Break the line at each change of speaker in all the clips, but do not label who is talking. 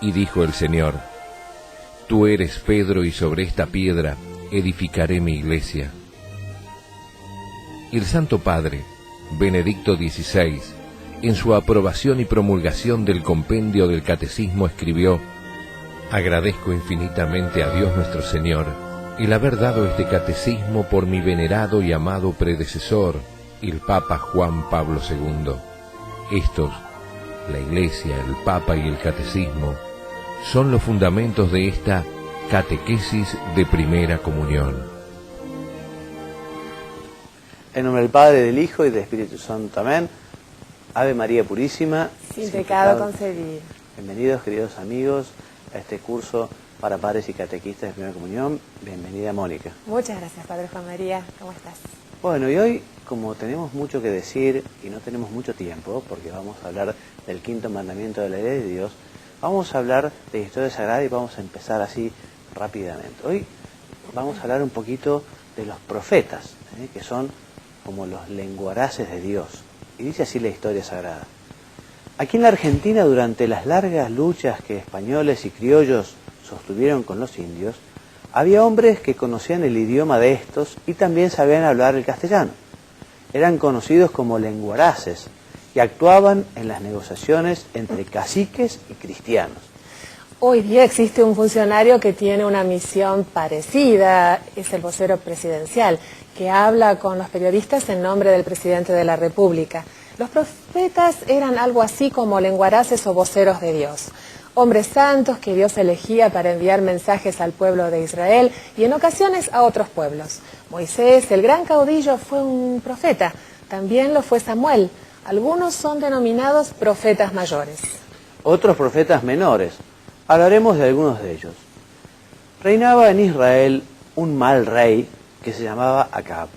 Y dijo el Señor: Tú eres Pedro, y sobre esta piedra edificaré mi iglesia. El Santo Padre, Benedicto XVI, en su aprobación y promulgación del compendio del Catecismo escribió: Agradezco infinitamente a Dios nuestro Señor el haber dado este catecismo por mi venerado y amado predecesor, el Papa Juan Pablo II. Estos, la Iglesia, el Papa y el Catecismo, son los fundamentos de esta catequesis de primera comunión.
En nombre del Padre, del Hijo y del Espíritu Santo. Amén. Ave María Purísima,
sin pecado concebido.
Bienvenidos, queridos amigos, a este curso para padres y catequistas de primera comunión. Bienvenida, Mónica.
Muchas gracias, Padre Juan María. ¿Cómo estás?
Bueno, y hoy, como tenemos mucho que decir y no tenemos mucho tiempo, porque vamos a hablar del quinto mandamiento de la ley de Dios, vamos a hablar de historia sagrada y vamos a empezar así rápidamente. Hoy vamos a hablar un poquito de los profetas, que son como los lenguaraces de Dios. Y dice así la historia sagrada. Aquí en la Argentina, durante las largas luchas que españoles y criollos sostuvieron con los indios, había hombres que conocían el idioma de estos y también sabían hablar el castellano. Eran conocidos como lenguaraces y actuaban en las negociaciones entre caciques y cristianos.
Hoy día existe un funcionario que tiene una misión parecida, es el vocero presidencial, que habla con los periodistas en nombre del presidente de la República. Los profetas eran algo así como lenguaraces o voceros de Dios, hombres santos que Dios elegía para enviar mensajes al pueblo de Israel y en ocasiones a otros pueblos. Moisés, el gran caudillo, fue un profeta, también lo fue Samuel. Algunos son denominados profetas mayores.
Otros profetas menores. Hablaremos de algunos de ellos. Reinaba en Israel un mal rey que se llamaba Acab.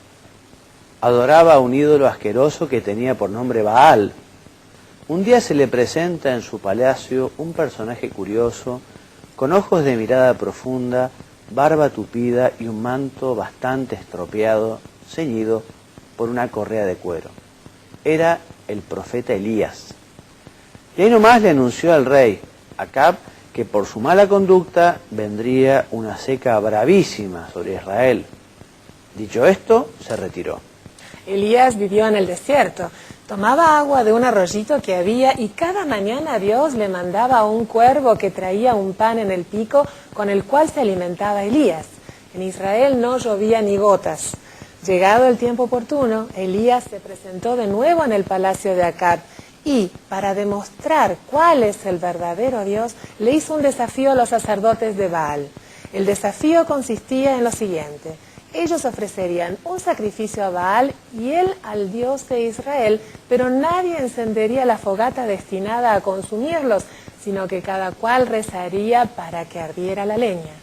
Adoraba a un ídolo asqueroso que tenía por nombre Baal. Un día se le presenta en su palacio un personaje curioso, con ojos de mirada profunda, barba tupida y un manto bastante estropeado, ceñido por una correa de cuero. Era el profeta Elías. Y ahí nomás le anunció al rey Acab que por su mala conducta vendría una seca bravísima sobre Israel. Dicho esto, se retiró.
Elías vivió en el desierto, tomaba agua de un arroyito que había y cada mañana Dios le mandaba un cuervo que traía un pan en el pico con el cual se alimentaba Elías. En Israel no llovía ni gotas. Llegado el tiempo oportuno, Elías se presentó de nuevo en el palacio de Acab y, para demostrar cuál es el verdadero Dios, le hizo un desafío a los sacerdotes de Baal. El desafío consistía en lo siguiente: ellos ofrecerían un sacrificio a Baal y él al Dios de Israel, pero nadie encendería la fogata destinada a consumirlos, sino que cada cual rezaría para que ardiera la leña.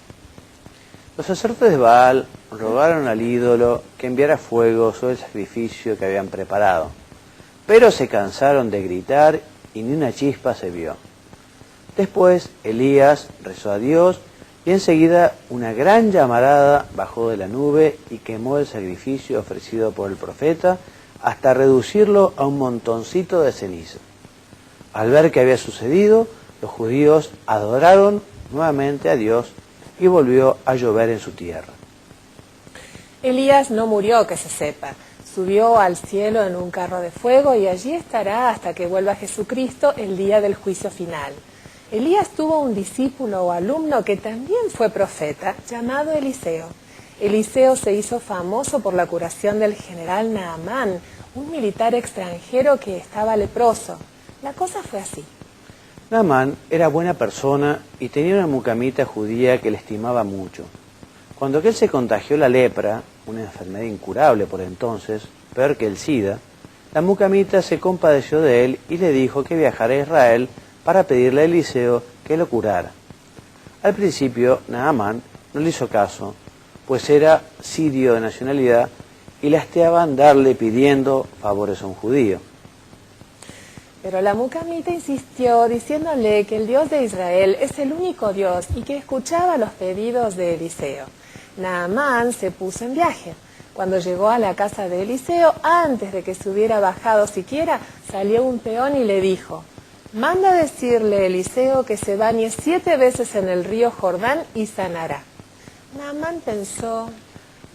Los sacerdotes de Baal rogaron al ídolo que enviara fuego sobre el sacrificio que habían preparado, pero se cansaron de gritar y ni una chispa se vio. Después Elías rezó a Dios y enseguida una gran llamarada bajó de la nube y quemó el sacrificio ofrecido por el profeta hasta reducirlo a un montoncito de ceniza. Al ver qué había sucedido, los judíos adoraron nuevamente a Dios y volvió a llover en su tierra.
Elías no murió, que se sepa. Subió al cielo en un carro de fuego y allí estará hasta que vuelva Jesucristo el día del juicio final. Elías tuvo un discípulo o alumno que también fue profeta, llamado Eliseo. Eliseo se hizo famoso por la curación del general Naamán, un militar extranjero que estaba leproso. La cosa fue así.
Naamán era buena persona y tenía una mucamita judía que le estimaba mucho. Cuando aquel se contagió la lepra, una enfermedad incurable por entonces, peor que el SIDA, la mucamita se compadeció de él y le dijo que viajara a Israel para pedirle a Eliseo que lo curara. Al principio, Naamán no le hizo caso, pues era sirio de nacionalidad y le hasteaba andarle pidiendo favores a un judío.
Pero la mucamita insistió diciéndole que el Dios de Israel es el único Dios y que escuchaba los pedidos de Eliseo. Naamán se puso en viaje. Cuando llegó a la casa de Eliseo, antes de que se hubiera bajado siquiera, salió un peón y le dijo: manda decirle Eliseo que se bañe 7 veces en el río Jordán y sanará. Naamán pensó: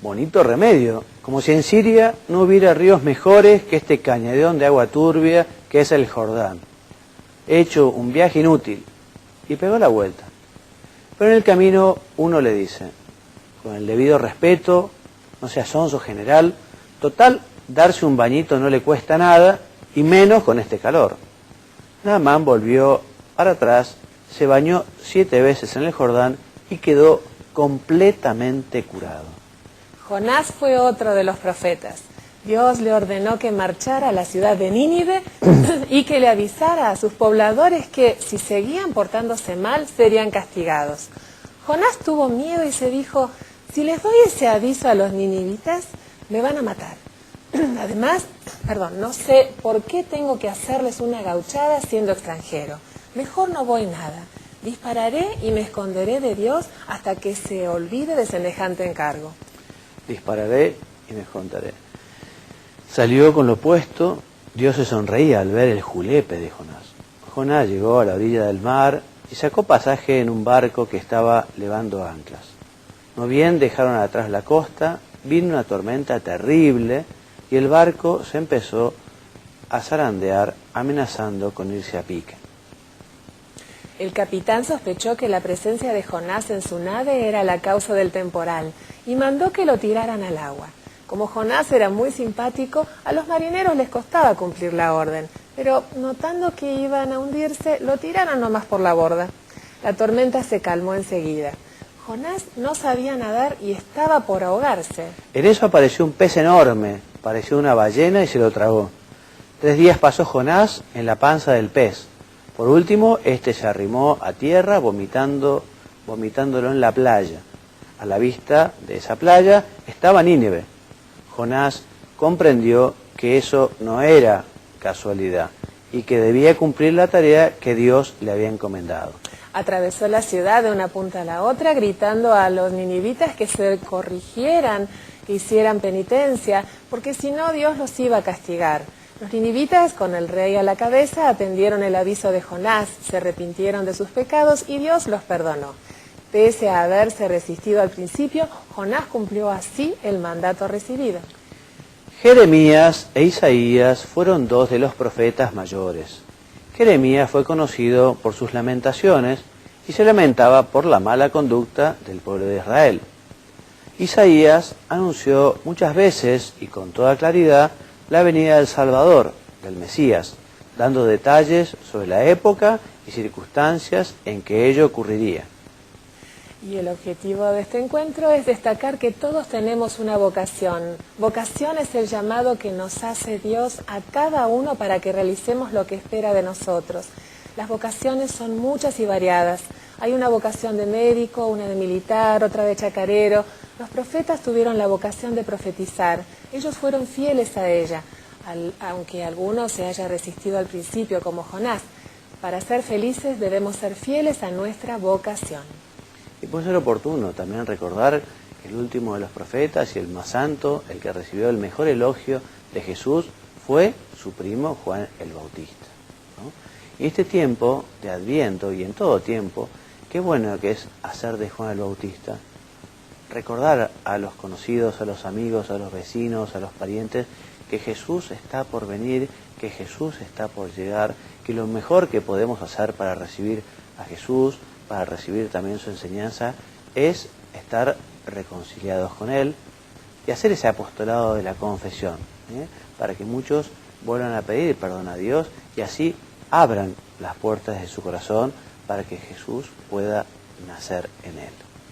bonito remedio, como si en Siria no hubiera ríos mejores que este cañadón de agua turbia que es el Jordán. He hecho un viaje inútil, y pegó la vuelta. Pero en el camino uno le dice, con el debido respeto, no seas sonso general, total, darse un bañito no le cuesta nada, y menos con este calor. Naamán volvió para atrás, se bañó 7 veces en el Jordán y quedó completamente curado.
Jonás fue otro de los profetas. Dios le ordenó que marchara a la ciudad de Nínive y que le avisara a sus pobladores que, si seguían portándose mal, serían castigados. Jonás tuvo miedo y se dijo: si les doy ese aviso a los ninivitas, me van a matar. Además, no sé por qué tengo que hacerles una gauchada siendo extranjero. Mejor no voy nada. Dispararé y me esconderé de Dios hasta que se olvide de semejante encargo.
Dispararé y me esconderé. Salió con lo puesto. Dios se sonreía al ver el julepe de Jonás. Jonás llegó a la orilla del mar y sacó pasaje en un barco que estaba levando anclas. No bien dejaron atrás la costa, vino una tormenta terrible y el barco se empezó a zarandear, amenazando con irse a pique.
El capitán sospechó que la presencia de Jonás en su nave era la causa del temporal y mandó que lo tiraran al agua. Como Jonás era muy simpático, a los marineros les costaba cumplir la orden, pero notando que iban a hundirse, lo tiraron nomás por la borda. La tormenta se calmó enseguida. Jonás no sabía nadar y estaba por ahogarse.
En eso apareció un pez enorme, pareció una ballena y se lo tragó. 3 días pasó Jonás en la panza del pez. Por último, este se arrimó a tierra vomitándolo en la playa. A la vista de esa playa estaba Nínive. Jonás comprendió que eso no era casualidad y que debía cumplir la tarea que Dios le había encomendado.
Atravesó la ciudad de una punta a la otra, gritando a los ninivitas que se corrigieran, que hicieran penitencia, porque si no Dios los iba a castigar. Los ninivitas, con el rey a la cabeza, atendieron el aviso de Jonás, se arrepintieron de sus pecados y Dios los perdonó. Pese a haberse resistido al principio, Jonás cumplió así el mandato recibido.
Jeremías e Isaías fueron 2 de los profetas mayores. Jeremías fue conocido por sus lamentaciones y se lamentaba por la mala conducta del pueblo de Israel. Isaías anunció muchas veces y con toda claridad la venida del Salvador, del Mesías, dando detalles sobre la época y circunstancias en que ello ocurriría.
Y el objetivo de este encuentro es destacar que todos tenemos una vocación. Vocación es el llamado que nos hace Dios a cada uno para que realicemos lo que espera de nosotros. Las vocaciones son muchas y variadas. Hay una vocación de médico, una de militar, otra de chacarero. Los profetas tuvieron la vocación de profetizar. Ellos fueron fieles a ella, aunque alguno se haya resistido al principio, como Jonás. Para ser felices debemos ser fieles a nuestra vocación.
Y puede ser oportuno también recordar que el último de los profetas y el más santo, el que recibió el mejor elogio de Jesús, fue su primo Juan el Bautista, ¿no? Y este tiempo de Adviento y en todo tiempo, qué bueno que es hacer de Juan el Bautista, recordar a los conocidos, a los amigos, a los vecinos, a los parientes, que Jesús está por venir, que Jesús está por llegar, que lo mejor que podemos hacer para recibir a Jesús, para recibir también su enseñanza, es estar reconciliados con Él y hacer ese apostolado de la confesión, para que muchos vuelvan a pedir perdón a Dios y así abran las puertas de su corazón para que Jesús pueda nacer en Él.